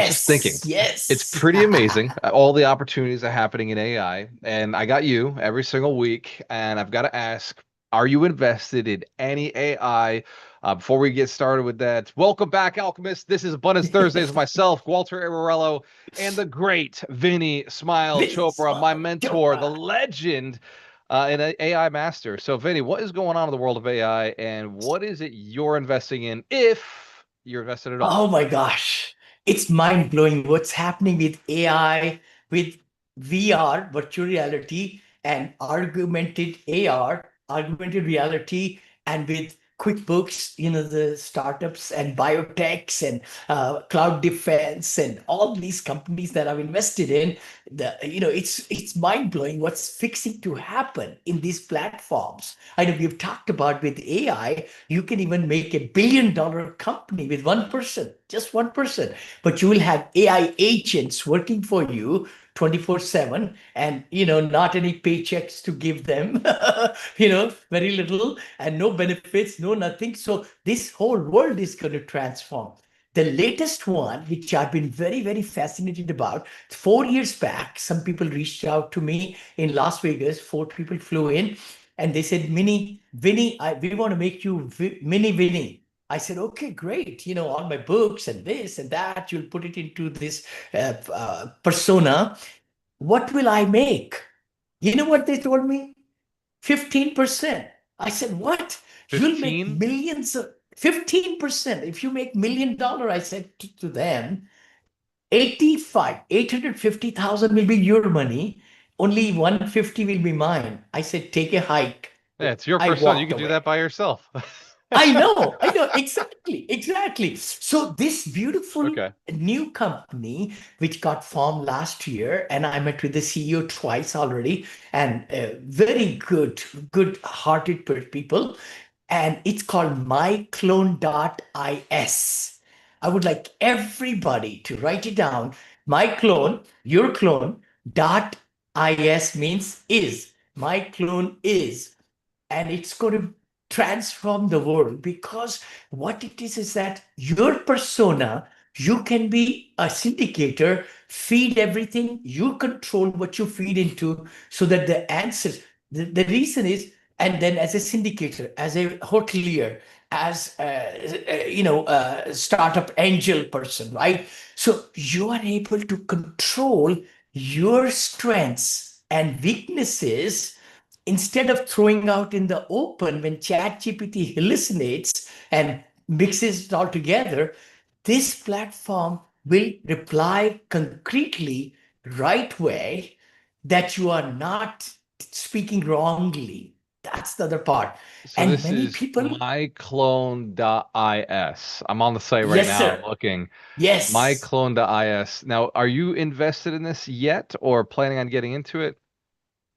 just thinking, Yes, it's yes. pretty amazing, all the opportunities are happening in AI. And I got you every single week. And I've got to ask, are you invested in any AI? Before we get started with that, welcome back, Alchemist. This is Abundance Thursdays with myself, Walter Arorello, and the great Vinny Smile Vinny, Chopra, my smile, mentor, the Chopra. legend, and an AI master. So, Vinny, what is going on in the world of AI, and what is it you're investing in if you're invested at all? Oh my gosh. It's mind blowing what's happening with AI, with VR, virtual reality, and augmented AR, augmented reality, and with QuickBooks, the startups and biotechs and cloud defense and all these companies that I've invested in. It's mind blowing what's fixing to happen in these platforms. I know we've talked about with AI, you can even make $1 billion company with one person, just one person. But you will have AI agents working for you 24/7 and not any paychecks to give them, very little and no benefits, no nothing. So this whole world is going to transform. The latest one, which I've been very, very fascinated about, 4 years back, some people reached out to me in Las Vegas. 4 people flew in and they said, Vinny, we want to make you Mini Vinny. I said, okay, great. All my books and this and that, you'll put it into this persona. What will I make? You know what they told me? 15%. I said, what? You'll make 15? millions of 15%. If you make $1 million, I said to them, 850,000 will be your money. Only 150 will be mine. I said, take a hike. Yeah, it's your I persona. You walked can do away. that by yourself. I know, exactly, exactly. So this beautiful Okay. new company, which got formed last year, and I met with the CEO twice already, and very good-hearted people, and it's called myclone.is. I would like everybody to write it down. My clone, your clone, dot is means is. My clone is, and it's going to transform the world because what it is that your persona, you can be a syndicator, feed everything, you control what you feed into so that the answers, the reason is, and then as a syndicator, as a hotelier, as a startup angel person, right? So you are able to control your strengths and weaknesses instead of throwing out in the open when ChatGPT hallucinates and mixes it all together. This platform will reply concretely, right way, that you are not speaking wrongly. That's the other part. So And this many is people, myclone.is. I'm on the site right yes, now. I'm sir. looking. Yes. Myclone.is. Now, are you invested in this yet or planning on getting into it?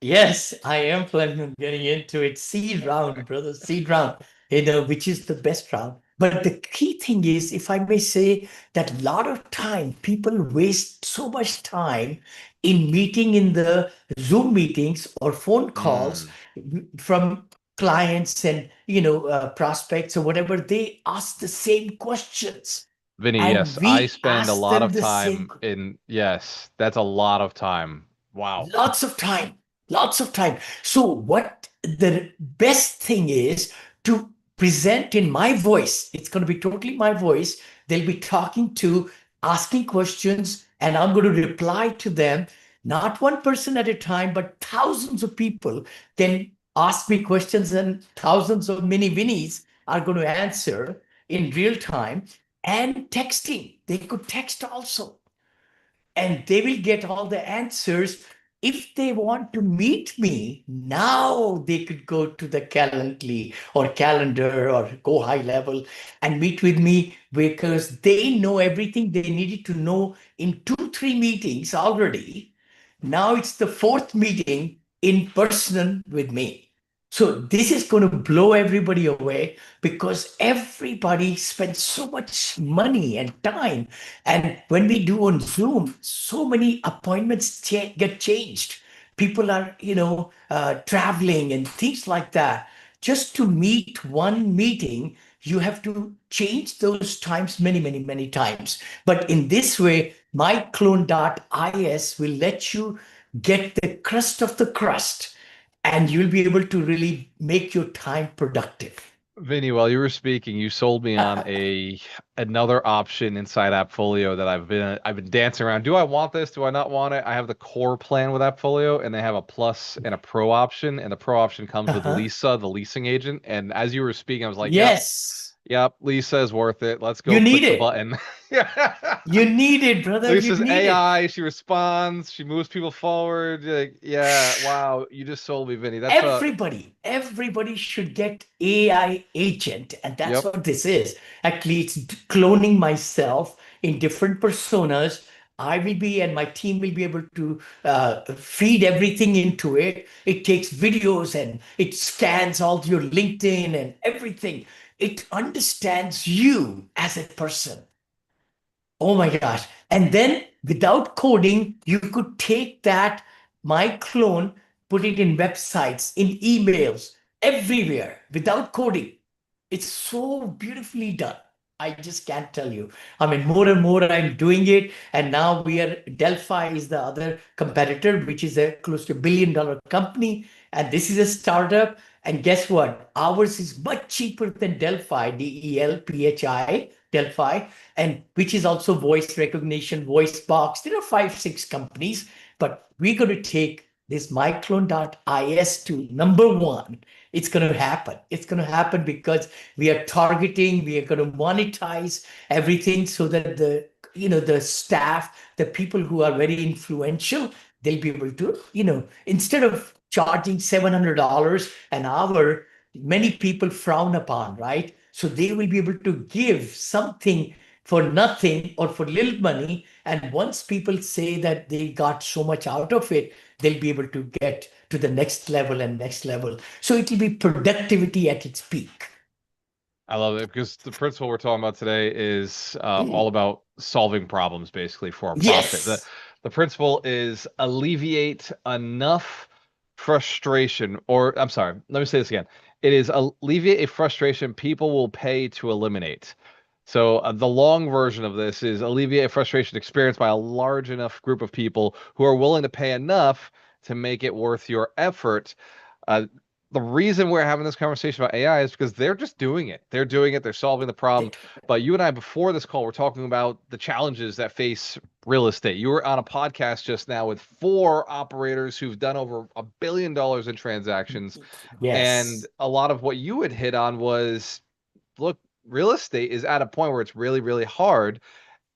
Yes, I am planning on getting into it. Seed round, brother, seed round, which is the best round. But the key thing is, if I may say, that a lot of time people waste so much time in meeting in the Zoom meetings or phone calls Mm. from clients and prospects or whatever. They ask the same questions, Vinny, and yes, I we spend a ask lot them of the same. time in, yes, that's a lot of time. Wow. Lots of time, lots of time. So, what the best thing is to present in my voice. It's going to be totally my voice. They'll be talking to, asking questions, and I'm going to reply to them, not one person at a time, but thousands of people can ask me questions, and thousands of mini Vinnies are going to answer in real time. And texting, they could text also and they will get all the answers. If they want to meet me, now they could go to the Calendly or calendar or go high level and meet with me because they know everything they needed to know in 2, 3 meetings already. Now it's the fourth meeting in person with me. So this is going to blow everybody away because everybody spends so much money and time. And when we do on Zoom, so many appointments get changed. People are, traveling and things like that. Just to meet one meeting, you have to change those times many, many, many times. But in this way, myclone.is will let you get the crust of the crust, and you'll be able to really make your time productive. Vinny, while you were speaking, you sold me on another option inside Appfolio that I've been dancing around. Do I want this? Do I not want it? I have the core plan with Appfolio, and they have a plus and a pro option, and the pro option comes with Uh-huh. Lisa, the leasing agent. And as you were speaking, I was like, "Yep, Yes, yep, Lisa is worth it. Let's you go need click the it. button." Yeah. You need it, brother. You Lisa's need it. AI, she responds, she moves people forward. Like, yeah, wow, you just sold me, Vinny. That's Everybody should get AI agent, and that's yep. what this is. Actually, it's cloning myself in different personas. I will be, and my team will be able to feed everything into it. It takes videos and it scans all your LinkedIn and everything. It understands you as a person. Oh my gosh. And then without coding, you could take that, my clone, put it in websites, in emails, everywhere without coding. It's so beautifully done. I just can't tell you. I mean, more and more I'm doing it. And now we are, Delphi is the other competitor, which is a close to $1 billion company. And this is a startup. And guess what? Ours is much cheaper than Delphi, Delphi, Delphi, and which is also voice recognition, voice box. There are five, six companies, but we're going to take this myclone.is to number one. It's going to happen. It's going to happen because we are targeting, we are going to monetize everything so that the staff, the people who are very influential, they'll be able to, instead of charging $700 an hour, many people frown upon, right? So they will be able to give something for nothing or for little money. And once people say that they got so much out of it, they'll be able to get to the next level and next level. So it will be productivity at its peak. I love it because the principle we're talking about today is Mm. all about solving problems basically for a profit. The Yes. the principle is alleviate enough frustration, or I'm sorry, let me say this again. It is alleviate a frustration people will pay to eliminate. So the long version of this is alleviate a frustration experienced by a large enough group of people who are willing to pay enough to make it worth your effort. Uh, the reason we're having this conversation about AI is because they're just doing it. They're doing it. They're solving the problem. But you and I, before this call, we're talking about the challenges that face real estate. You were on a podcast just now with four operators who've done over $1 billion in transactions. And Yes. a lot of what you had hit on was, look, real estate is at a point where it's really, really hard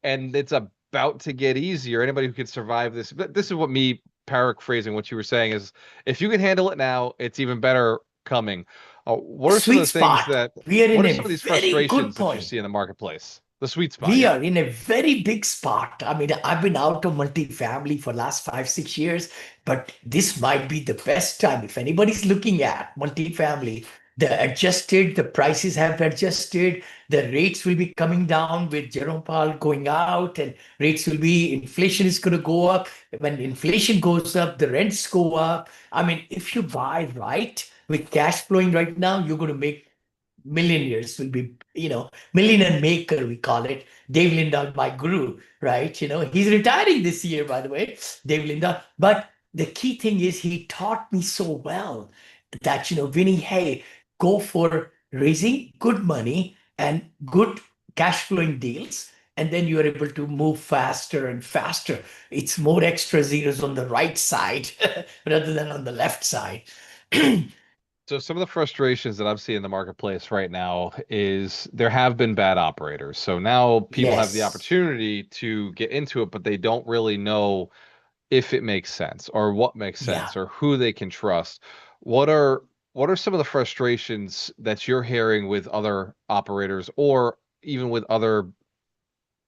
and it's about to get easier. Anybody who can survive this, but this is what me paraphrasing what you were saying is, if you can handle it now, it's even better coming. What are some of Sweet the things spot. that, We are in what are a some of these very good frustrations that you point. see in the marketplace? The sweet spot. We Yep. are in a very big spot. I mean, I've been out of multifamily for last 5, 6 years, but this might be the best time. If anybody's looking at multifamily, the prices have adjusted, the rates will be coming down with Jerome Powell going out, and inflation is going to go up. When inflation goes up, the rents go up. I mean, if you buy right with cash flowing right now, you're going to make millionaires will be, millionaire maker, we call it. Dave Lindahl, my guru, right? He's retiring this year, by the way, Dave Lindahl. But the key thing is he taught me so well that, Vinny, hey, go for raising good money and good cash flowing deals. And then you are able to move faster and faster. It's more extra zeros on the right side rather than on the left side. So some of the frustrations that I'm seeing in the marketplace right now is there have been bad operators. So now people have the Yes. opportunity to get into it, but they don't really know if it makes sense or what makes Yeah. sense or who they can trust. What are what are some of the frustrations that you're hearing with other operators or even with other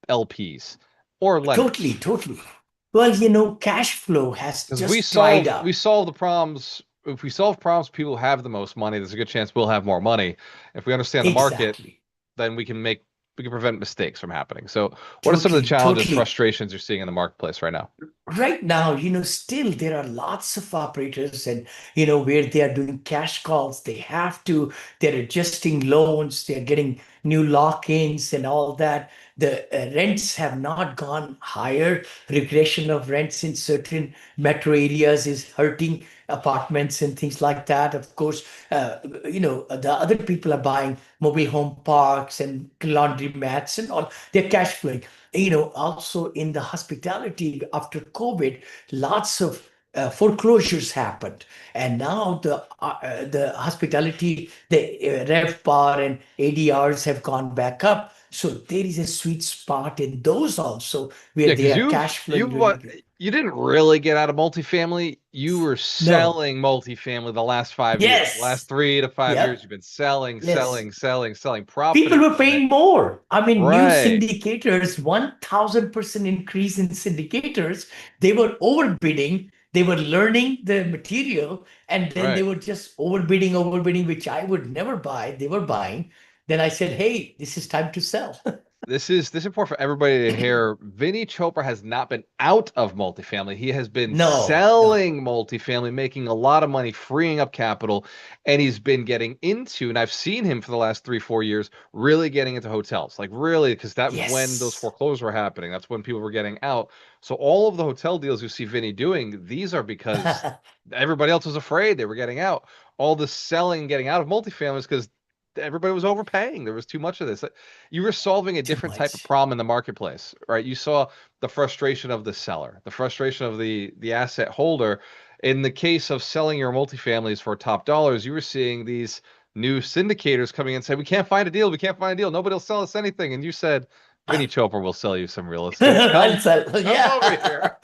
LPs or Totally, lenders? totally. Well, cash flow has Because we just dried solve we up. solve the problems. If we solve problems, people have the most money. There's a good chance we'll have more money. If we understand the market, Exactly. then we can prevent mistakes from happening. So, what are some of the Totally, challenges, totally. frustrations you're seeing in the marketplace right now? Right now, still there are lots of operators and, where they are doing cash calls. They're adjusting loans, they're getting new lock-ins and all that. The rents have not gone higher. Regression of rents in certain metro areas is hurting apartments and things like that. Of course, the other people are buying mobile home parks and laundry mats and all. They're cash flowing. Also in the hospitality after COVID, lots of foreclosures happened, and now the hospitality, the RevPAR and ADRs have gone back up. So there is a sweet spot in those also where Yeah, they because are cash flowing really good. you didn't really get out of multifamily. You were No. selling multifamily the last 5 years. The last Yes. 3 to 5 years, Yep. you've been selling, Yes. selling, selling, selling, People profiting were from it. paying more. I mean, new Right, syndicators, 1000% increase in syndicators. They were overbidding. They were learning the material, and then they right. were just overbidding, which I would never buy. They were buying. Then I said, hey, this is time to sell. This is important for everybody to hear. Vinny Chopra has not been out of multifamily. He has been No, no. selling multifamily, making a lot of money, freeing up capital, and he's been getting into, and I've seen him for the last 3, 4 years, really getting into hotels. Like really, because that was when those Yes. foreclosures were happening. That's when people were getting out. So all of the hotel deals you see Vinny doing, these are because everybody else was afraid they were getting out. All the selling, getting out of multifamily is because everybody was overpaying. There was too much of this. You were solving a Too different type of much. problem in the marketplace, right? You saw the frustration of the seller, the frustration of the asset holder. In the case of selling your multifamilies for top dollars, you were seeing these new syndicators coming in and say, "We can't find a deal. We can't find a deal. Nobody will sell us anything." And you said, "Vinny Chopra will sell you some real estate. I'll Come, sell. come over Yeah. here."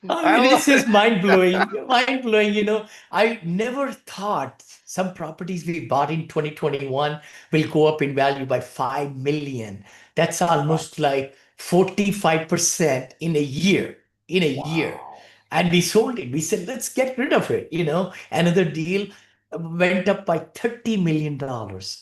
I I mean, love this is it. mind blowing. Mind blowing. I never thought some properties we bought in 2021 will go up in value by 5 million. That's Wow. almost like 45% in a year. In a year. Wow. And we sold it. We said, let's get rid of it. Another deal went up by $30 million.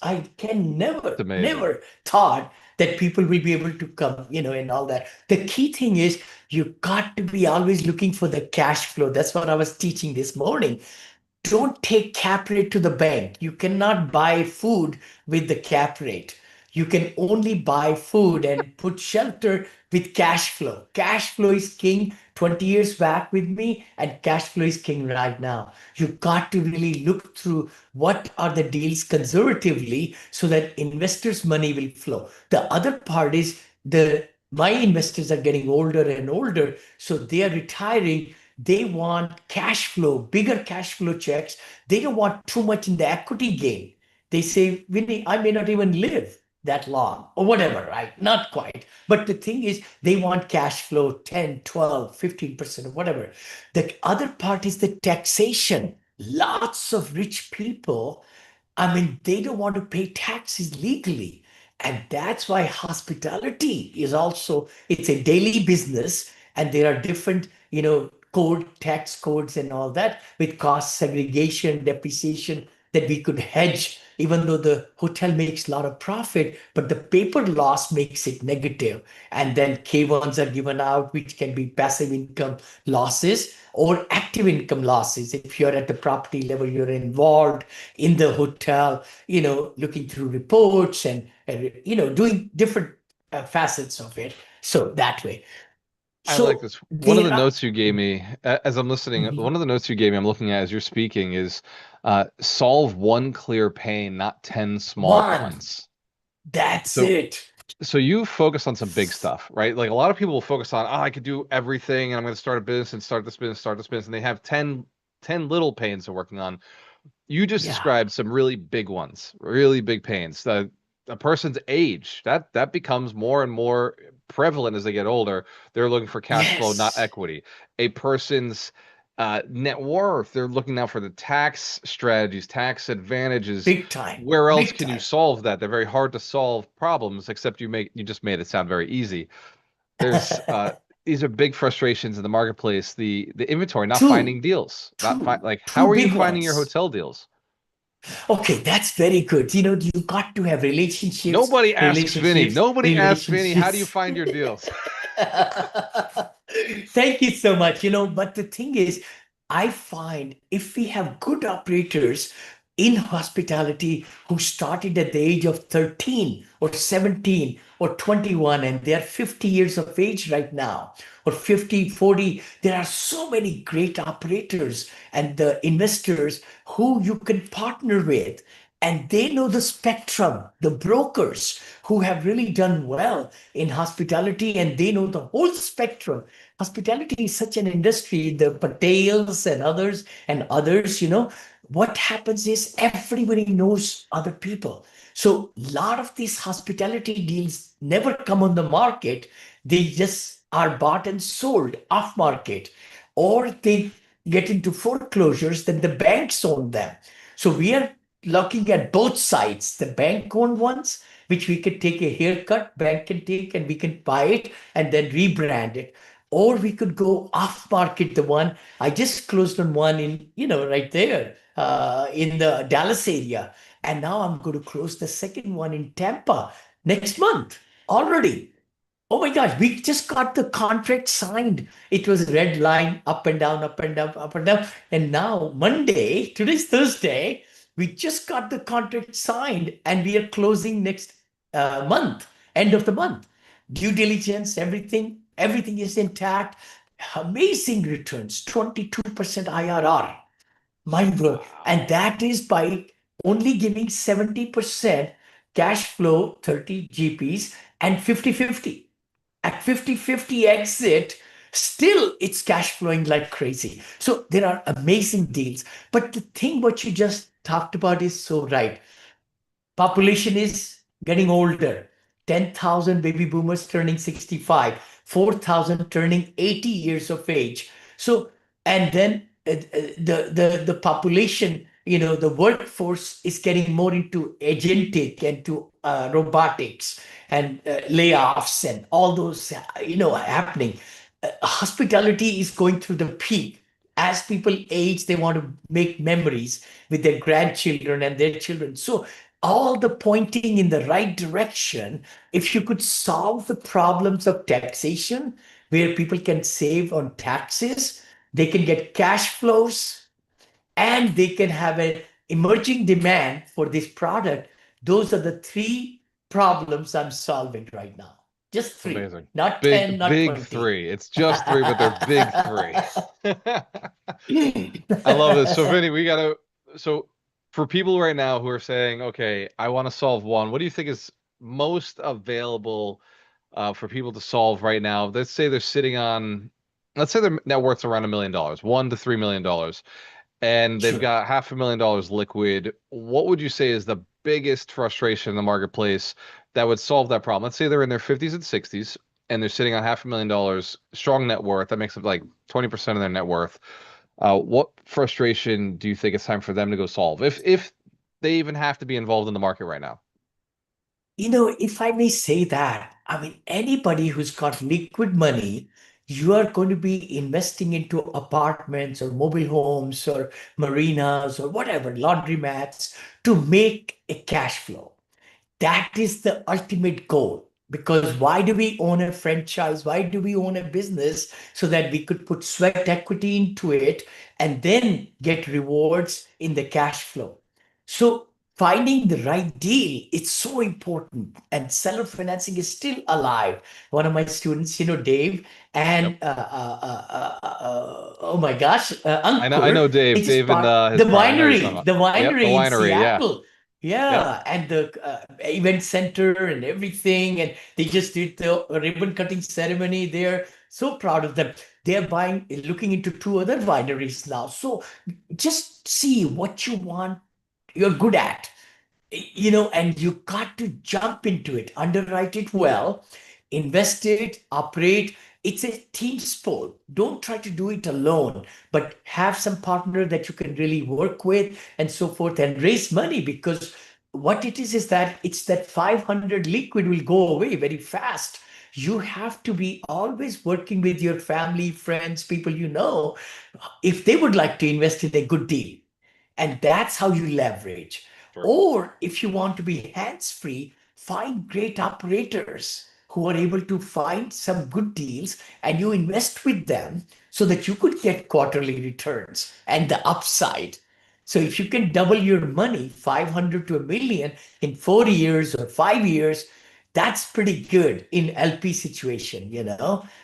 I can It's never, amazing. never thought that people will be able to come, and all that. The key thing is you got to be always looking for the cash flow. That's what I was teaching this morning. Don't take cap rate to the bank. You cannot buy food with the cap rate. You can only buy food and put shelter with cash flow. Cash flow is king 20 years back with me, and cash flow is king right now. You got to really look through what are the deals conservatively so that investors' money will flow. The other part is the my investors are getting older and older, so they are retiring. They want cash flow, bigger cash flow checks. They don't want too much in the equity gain. They say, Vinny, I may not even live that long or whatever, right? Not quite. But the thing is, they want cash flow 10, 12, 15% or whatever. The other part is the taxation. Lots of rich people, I mean, they don't want to pay taxes legally. And that's why hospitality is also, it's a daily business, and there are different, tax codes and all that with cost segregation, depreciation that we could hedge, even though the hotel makes a lot of profit, but the paper loss makes it negative. And then K1s are given out, which can be passive income losses or active income losses. If you're at the property level, you're involved in the hotel, looking through reports and doing different facets of it. So that way. I like So this. One of the there are. notes you gave me as I'm listening, Mhm. one of the notes you gave me, I'm looking at as you're speaking is solve one clear pain, not 10 small One, ones. that's So it. so you focus on some big stuff, right? Like a lot of people will focus on, oh, I could do everything and I'm going to start a business and start this business, and they have ten little pains they're working on. You just Yeah. described some really big ones, really big pains. A person's age, that becomes more and more prevalent as they get older. They're looking for cash flow, not Yes. equity. A person's net worth, they're looking now for the tax strategies, tax advantages. Big time. Where else Big can you time. solve that? They're very hard to solve problems, except you just made it sound very easy. There's these are big frustrations in the marketplace. The inventory, not Two, finding deals, not two, like how two are you big finding your ones. hotel deals? Okay, that's very good. You got to have relationships, Nobody asks Vinny. relationships, Nobody asks Vinny, how do you relationships. find your deals? Thank you so much. But the thing is, I find if we have good operators, in hospitality who started at the age of 13 or 17 or 21, and they are 50 years of age right now, or 50, 40. There are so many great operators and the investors who you can partner with, and they know the spectrum, the brokers who have really done well in hospitality, and they know the whole spectrum. Hospitality is such an industry, the Patels and others, what happens is everybody knows other people. So a lot of these hospitality deals never come on the market. They just are bought and sold off market, or they get into foreclosures, then the banks own them. So we are looking at both sides, the bank owned ones, which we could take a haircut, bank can take, and we can buy it and then rebrand it. Or we could go off market, the one I just closed on one in, right there in the Dallas area. And now I'm going to close the second one in Tampa next month already. Oh my gosh, we just got the contract signed. It was red line up and down, up and down, up and down. And now, Monday, today's Thursday, we just got the contract signed and we are closing next month, end of the month. Due diligence, everything is intact. Amazing returns, 22% IRR. Mind blowing. And that is by only giving 70% cash flow, 30 GPs, and 50-50. At 50-50 exit, still it's cash flowing like crazy. So there are amazing deals. But the thing what you just talked about is so right. Population is getting older. 10,000 baby boomers turning 65, 4,000 turning 80 years of age. So, and then the population, the workforce is getting more into agentic and to robotics and layoffs and all those, happening. Hospitality is going through the peak. As people age, they want to make memories with their grandchildren and their children. So all the pointing in the right direction, if you could solve the problems of taxation, where people can save on taxes, they can get cash flows, and they can have an emerging demand for this product. Those are the three problems I'm solving right now. Just three, Amazing. not 10, Big, not big 20. three. It's just three, but they're big three. I love this. So, Vinny, so for people right now who are saying, okay, I want to solve one, what do you think is most available for people to solve right now? Let's say their net worth's around $1 million, $1 to $3 million, and they've Sure. got $500,000 liquid. What would you say is the biggest frustration in the marketplace that would solve that problem? Let's say they're in their 50s and 60s and they're sitting on $500,000 strong net worth. That makes up like 20% of their net worth. What frustration do you think it's time for them to go solve, if they even have to be involved in the market right now? If I may say that, I mean, anybody who's got liquid money, you are going to be investing into apartments or mobile homes or marinas or whatever, laundromats to make a cash flow. That is the ultimate goal. Because why do we own a franchise? Why do we own a business? So that we could put sweat equity into it and then get rewards in the cash flow. So finding the right deal, it's so important. And seller financing is still alive. One of my students, Dave, Yep. and oh my gosh, I Ankur, know they Dave. just Dave and bought his the partner. I know you're talking winery, about. the Yep, the winery in winery. Yeah. Seattle. Yep. Yeah, and the event center and everything, and they just did the ribbon cutting ceremony there. So proud of them. They're looking into two other wineries now. So just see what you want, you're good at, and you got to jump into it, underwrite it well, invest it, operate. It's a team sport. Don't try to do it alone, but have some partner that you can really work with and so forth and raise money, because what it is that it's that 500 liquid will go away very fast. You have to be always working with your family, friends, people if they would like to invest in a good deal. And that's how you leverage. Sure. Or if you want to be hands free, find great operators who are able to find some good deals and you invest with them so that you could get quarterly returns and the upside. So if you can double your money, 500 to a million in 4 years or 5 years, that's pretty good in LP situation,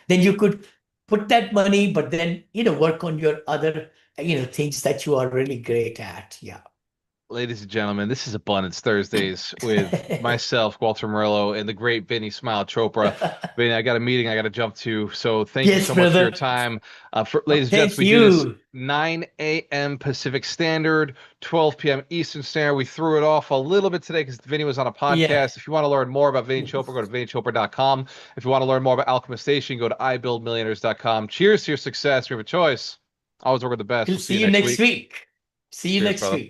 Then you could put that money, but then, work on your other, things that you are really great at. Yeah. Ladies and gentlemen, this is Abundance Thursdays with myself, Walter Murillo, and the great Vinney Smile Chopra. Vinny, I got a meeting I got to jump to, so thank you Yes, so much for your brother. time. Ladies and gents, Thank we do this you. 9 a.m. Pacific Standard, 12 p.m. Eastern Standard. We threw it off a little bit today because Vinny was on a Yeah. podcast. If you want to learn more about Vinny Chopra, go to vinnychopra.com. If you want to learn more about Alchemist Station, go to ibuildmillionaires.com. Cheers to your success. We have a choice. Always work with the best. We'll We'll see see you you next next week. week. See you Cheers, next brother. week.